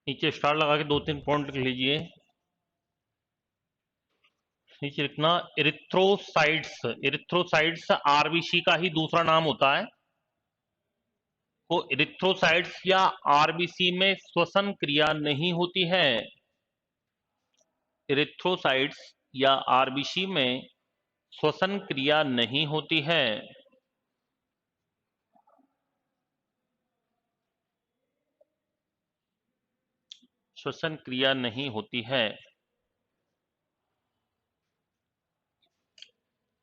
नीचे स्टार लगा के 2-3 पॉइंट लिख लीजिए। नीचे लिखना इरिथ्रोसाइट्स। इरिथ्रोसाइट्स आरबीसी का ही दूसरा नाम होता है। तो इरिथ्रोसाइट्स या आरबीसी में श्वसन क्रिया नहीं होती है। इरिथ्रोसाइट्स या आरबीसी में श्वसन क्रिया नहीं होती है। श्वसन क्रिया नहीं होती है।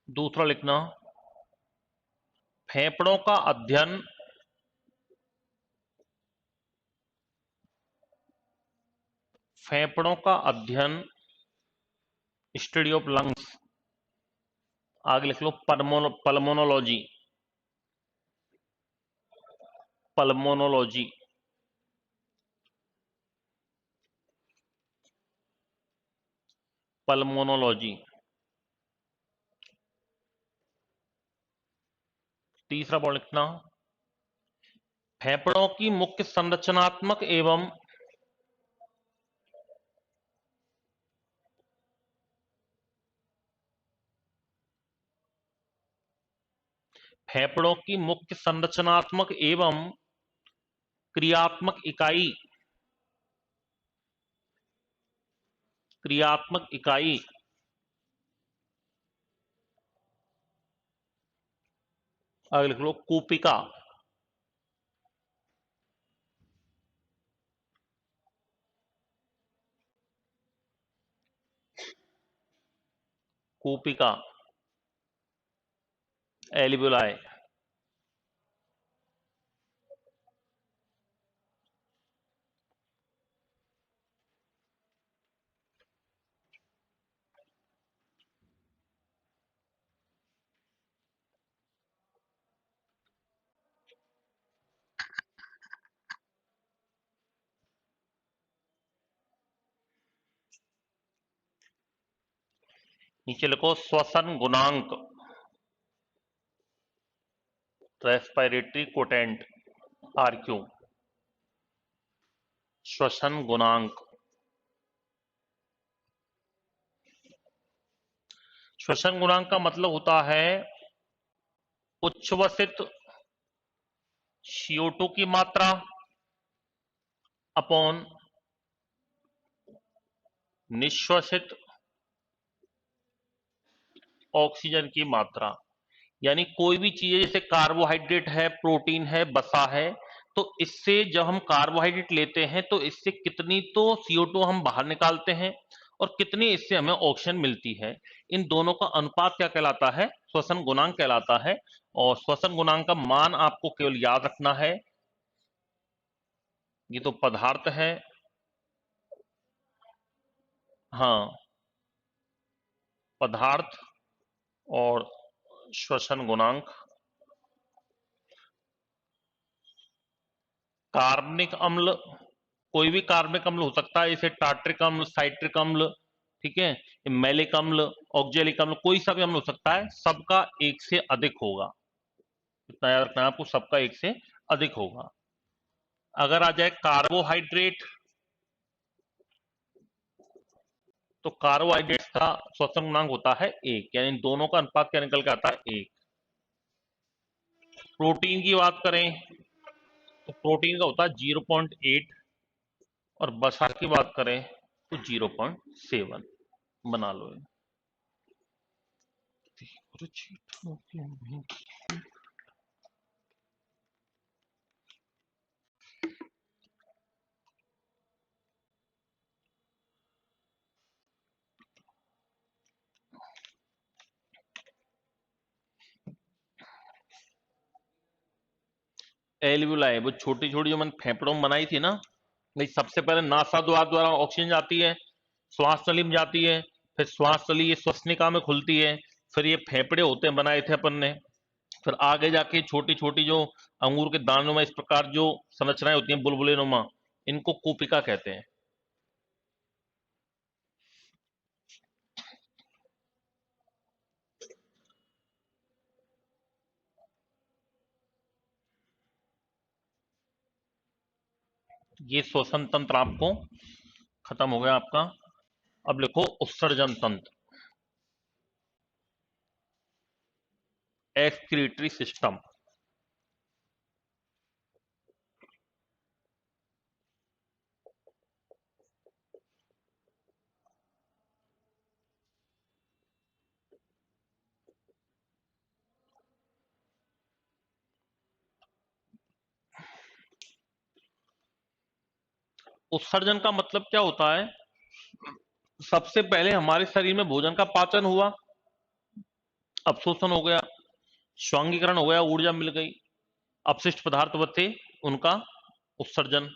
दूसरा लिखना, फेफड़ों का अध्ययन फेफड़ों का अध्ययन स्टडी ऑफ लंग्स। आगे लिख लो पल्मोनोलॉजी। पल्मोनोलॉजी। पल्मोनोलॉजी। तीसरा पॉइंट लिखना, फेफड़ों की मुख्य संरचनात्मक एवं फेफड़ों की मुख्य संरचनात्मक एवं क्रियात्मक इकाई क्रियात्मक इकाई आगे लिख लो कूपिका। कूपिका। एल्वियोलाई। नीचे लिखो श्वसन गुणांक। Respiratory quotient RQ. श्वसन गुणांक। श्वसन गुणांक का मतलब होता है उच्छ्वसित CO2 की मात्रा अपॉन निश्वसित ऑक्सीजन की मात्रा। यानी कोई भी चीज है, जैसे कार्बोहाइड्रेट है, प्रोटीन है, वसा है, तो इससे जब हम कार्बोहाइड्रेट लेते हैं तो इससे कितनी तो CO2 हम बाहर निकालते हैं और कितनी इससे हमें ऑक्सीजन मिलती है। इन दोनों का अनुपात क्या कहलाता है? श्वसन गुणांक कहलाता है। और श्वसन गुणांक का मान आपको केवल याद रखना है, ये तो पदार्थ है। हाँ, पदार्थ और श्वसन गुणांक। कार्बनिक अम्ल, कोई भी कार्बनिक अम्ल हो सकता है, जैसे टार्ट्रिक अम्ल, साइट्रिक अम्ल, ठीक है, मैलिक अम्ल, ऑक्जेलिक अम्ल, कोई सा भी अम्ल हो सकता है, सबका एक से अधिक होगा। इतना याद रखना है आपको, सबका एक से अधिक होगा। अगर आ जाए कार्बोहाइड्रेट, तो कार्बोहाइड्रेट का श्वसन गुणांक होता है 1, यानी दोनों का अनुपात क्या निकल के आता है? 1। प्रोटीन की बात करें तो प्रोटीन का होता है 0.8, और वसा की बात करें तो 0.7। बना लो। एल्वियोलाई, वो छोटी छोटी जो मैंने फेफड़ों में बनाई थी ना, नहीं, सबसे पहले नासाद्वार द्वारा ऑक्सीजन जाती है, श्वास नली में जाती है, फिर श्वास नली ये श्वसनिका में खुलती है, फिर ये फेफड़े होते हैं बनाए थे अपन ने, फिर आगे जाके छोटी छोटी जो अंगूर के दानों में इस प्रकार जो संरचनाएं होती हैं बुलबुले नुमा, इनको कूपिका कहते हैं। ये श्वसन तंत्र आपको खत्म हो गया आपका। अब लिखो उत्सर्जन तंत्र, एक्सक्रीटरी सिस्टम। उत्सर्जन का मतलब क्या होता है? सबसे पहले हमारे शरीर में भोजन का पाचन हुआ, अवशोषण हो गया, स्वांगीकरण हो गया, ऊर्जा मिल गई, अपशिष्ट पदार्थ बचे, उनका उत्सर्जन।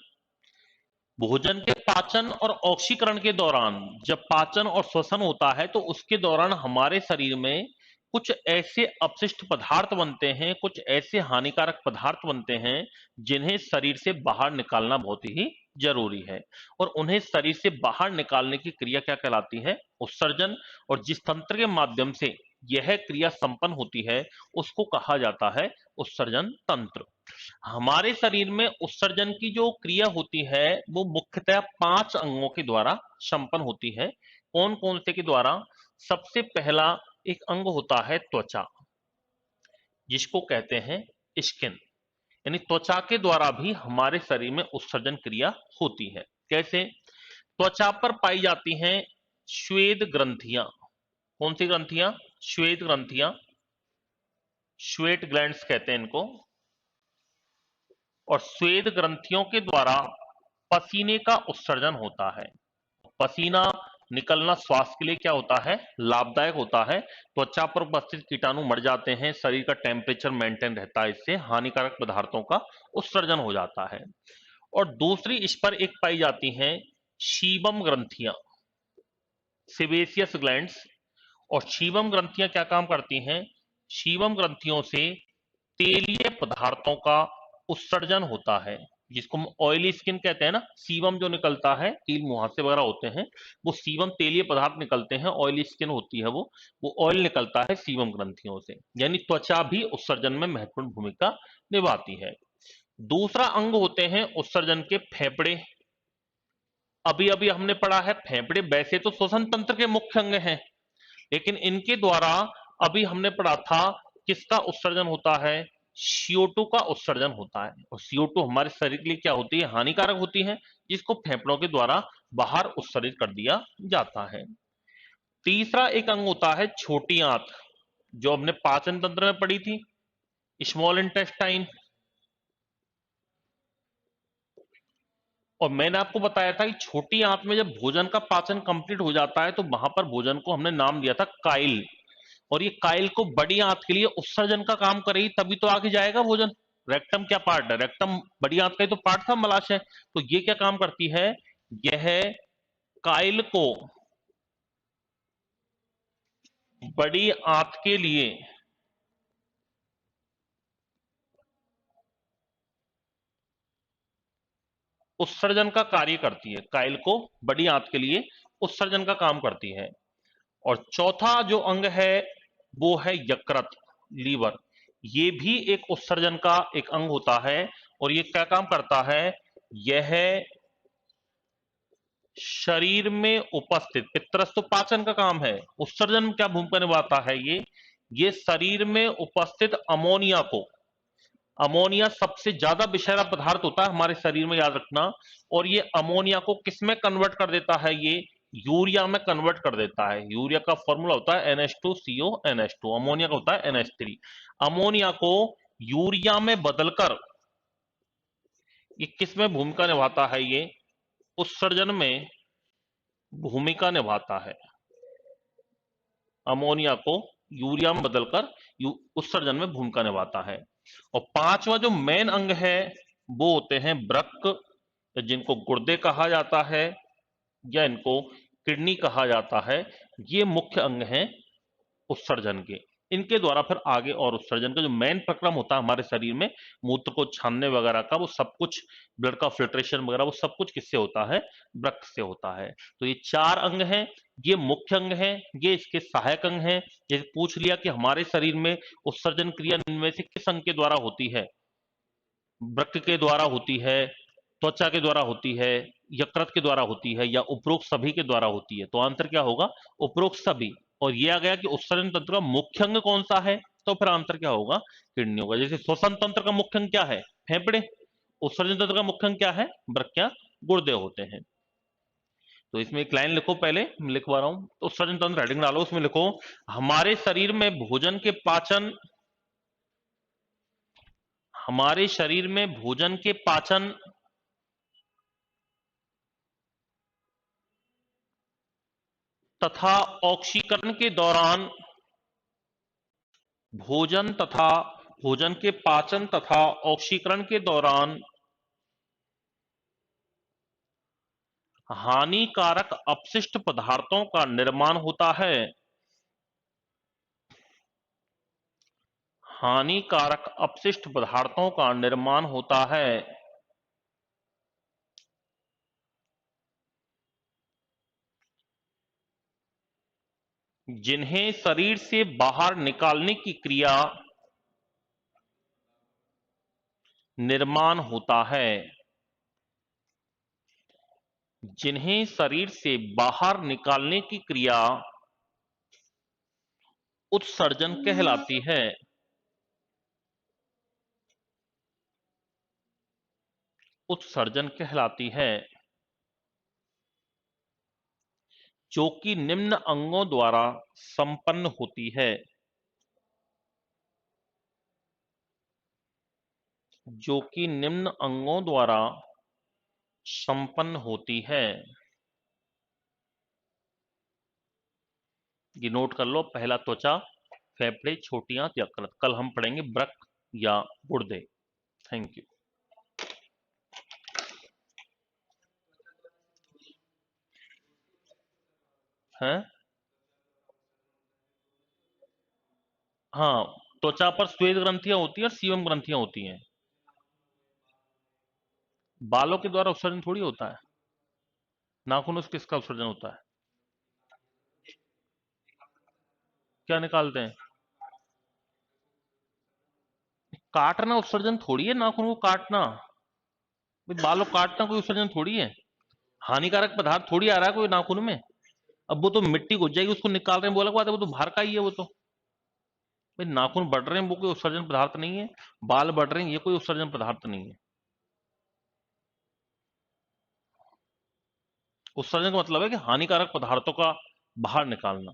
भोजन के पाचन और ऑक्सीकरण के दौरान जब पाचन और श्वसन होता है तो उसके दौरान हमारे शरीर में कुछ ऐसे अपशिष्ट पदार्थ बनते हैं, कुछ ऐसे हानिकारक पदार्थ बनते हैं जिन्हें शरीर से बाहर निकालना बहुत ही जरूरी है। और उन्हें शरीर से बाहर निकालने की क्रिया क्या कहलाती है? उत्सर्जन। और जिस तंत्र के माध्यम से यह क्रिया संपन्न होती है उसको कहा जाता है उत्सर्जन तंत्र। हमारे शरीर में उत्सर्जन की जो क्रिया होती है वो मुख्यतः 5 अंगों के द्वारा संपन्न होती है। कौन कौन से के द्वारा? सबसे पहला एक अंग होता है त्वचा, जिसको कहते हैं स्किन। यानी त्वचा के द्वारा भी हमारे शरीर में उत्सर्जन क्रिया होती है। कैसे? त्वचा पर पाई जाती हैं श्वेत ग्रंथियां। कौन सी ग्रंथियां? श्वेत ग्रंथियां, श्वेत ग्लैंड्स कहते हैं इनको। और श्वेत ग्रंथियों के द्वारा पसीने का उत्सर्जन होता है। पसीना निकलना स्वास्थ्य के लिए क्या होता है? लाभदायक होता है। त्वचा पर उपस्थित कीटाणु मर जाते हैं, शरीर का टेम्परेचर मेंटेन रहता है, इससे हानिकारक पदार्थों का उत्सर्जन हो जाता है। और दूसरी इस पर एक पाई जाती हैं सीबम ग्रंथियां, सेबेसियस ग्लैंड्स। और सीबम ग्रंथियां क्या काम करती हैं? सीबम ग्रंथियों से तेलीय पदार्थों का उत्सर्जन होता है, जिसको हम ऑयली स्किन कहते हैं ना। सीबम जो निकलता है, कील मुहासे वगैरह होते हैं, वो सीबम तेलीय पदार्थ निकलते हैं। ऑयली स्किन होती है वो ऑयल निकलता है सीबम ग्रंथियों से। यानी त्वचा भी उत्सर्जन में महत्वपूर्ण भूमिका निभाती है। दूसरा अंग होते हैं उत्सर्जन के फेफड़े। अभी अभी हमने पढ़ा है फेफड़े वैसे तो श्वसन तंत्र के मुख्य अंग हैं, लेकिन इनके द्वारा अभी हमने पढ़ा था किसका उत्सर्जन होता है? CO2 का उत्सर्जन होता है। और CO2 हमारे शरीर के लिए क्या होती है? हानिकारक होती है, जिसको फेफड़ों के द्वारा बाहर उत्सर्जित कर दिया जाता है। तीसरा एक अंग होता है छोटी आंत, जो हमने पाचन तंत्र में पढ़ी थी, स्मॉल इंटेस्टाइन। और मैंने आपको बताया था कि छोटी आंत में जब भोजन का पाचन कंप्लीट हो जाता है तो वहां पर भोजन को हमने नाम दिया था काइल। और ये काइल को बड़ी आंत के लिए उत्सर्जन का काम करेगी, तभी तो आगे जाएगा भोजन। रेक्टम क्या पार्ट है? रेक्टम बड़ी आंत का ही तो पार्ट था, मलाशय। तो ये क्या काम करती है? यह काइल को बड़ी आंत के लिए उत्सर्जन का कार्य करती है। काइल को बड़ी आंत के लिए उत्सर्जन का काम करती है। और चौथा जो अंग है वो है यकृत, लीवर। ये भी एक उत्सर्जन का एक अंग होता है। और ये क्या काम करता है? यह शरीर में उपस्थित पित्रस तो पाचन का काम है, उत्सर्जन में क्या भूमिका निभाता है? ये शरीर में उपस्थित अमोनिया को, अमोनिया सबसे ज्यादा विषैला पदार्थ होता है हमारे शरीर में, याद रखना। और ये अमोनिया को किस में कन्वर्ट कर देता है? ये यूरिया में कन्वर्ट कर देता है। यूरिया का फॉर्मूला होता है NH2CO NH2, अमोनिया का होता है NH3। अमोनिया को यूरिया में बदलकर ये किस में भूमिका निभाता है? ये उत्सर्जन में भूमिका निभाता है। अमोनिया को यूरिया में बदलकर उत्सर्जन में भूमिका निभाता है। और पांचवा जो मेन अंग है वो होते हैं वृक्क, जिनको गुर्दे कहा जाता है या इनको किडनी कहा जाता है। ये मुख्य अंग हैं उत्सर्जन के। इनके द्वारा फिर आगे और उत्सर्जन का जो मेन प्रक्रम होता है हमारे शरीर में, मूत्र को छानने वगैरह का, वो सब कुछ, ब्लड का फिल्ट्रेशन वगैरह, वो सब कुछ किससे होता है? वृक्क से होता है। तो ये 4 अंग हैं, ये मुख्य अंग हैं, ये इसके सहायक अंग हैं। ये पूछ लिया कि हमारे शरीर में उत्सर्जन क्रिया इनमें से किस अंग के द्वारा होती है? वृक्क के द्वारा होती है, त्वचा के द्वारा होती है, यकृत के द्वारा होती है, या उपरोक्त सभी के द्वारा होती है? तो आंसर क्या होगा? उपरोक्त सभी। और ये आ गया कि उत्सर्जन तंत्र का मुख्य अंग कौन सा है, तो फिर आंसर क्या होगा? किडनी होगा। जैसे श्वसन तंत्र का मुख्य अंग क्या है? फेफड़े। उत्सर्जन तंत्र का मुख्य अंग क्या है? वृक्क, गुर्दे होते हैं। तो इसमें एक लाइन लिखो, पहले मैं लिखवा रहा हूं। तो उत्सर्जन तंत्र हेडिंग डालो, उसमें लिखो हमारे शरीर में भोजन के पाचन, हमारे शरीर में भोजन के पाचन तथा ऑक्सीकरण के दौरान, भोजन तथा भोजन के पाचन तथा ऑक्सीकरण के दौरान हानिकारक अपशिष्ट पदार्थों का निर्माण होता है। हानिकारक अपशिष्ट पदार्थों का निर्माण होता है, जिन्हें शरीर से बाहर निकालने की क्रिया निर्माण होता है। जिन्हें शरीर से बाहर निकालने की क्रिया उत्सर्जन कहलाती है। उत्सर्जन कहलाती है, जो कि निम्न अंगों द्वारा संपन्न होती है। जो कि निम्न अंगों द्वारा संपन्न होती है। ये नोट कर लो, पहला त्वचा, फेफड़े, छोटी आंत, यकृत। कल हम पढ़ेंगे वृक्क या गुर्दे। Thank you. है, हाँ, त्वचा पर श्वेत ग्रंथियां होती हैं और सीवम ग्रंथियां होती हैं। बालों के द्वारा उत्सर्जन थोड़ी होता है। नाखूनों से किसका उत्सर्जन होता है? क्या निकालते हैं? काटना उत्सर्जन थोड़ी है, नाखून को काटना। भाई बालों काटना कोई उत्सर्जन थोड़ी है। हानिकारक पदार्थ थोड़ी आ रहा है कोई नाखून में। अब वो तो मिट्टी घुस जाएगी, उसको निकाल रहे हैं, वो अलग बात है, वो तो बाहर का ही है वो तो। भाई नाखून बढ़ रहे हैं, वो कोई उत्सर्जन पदार्थ नहीं है। बाल बढ़ रहे हैं, ये कोई उत्सर्जन पदार्थ नहीं है। उत्सर्जन का मतलब है कि हानिकारक पदार्थों का बाहर निकालना।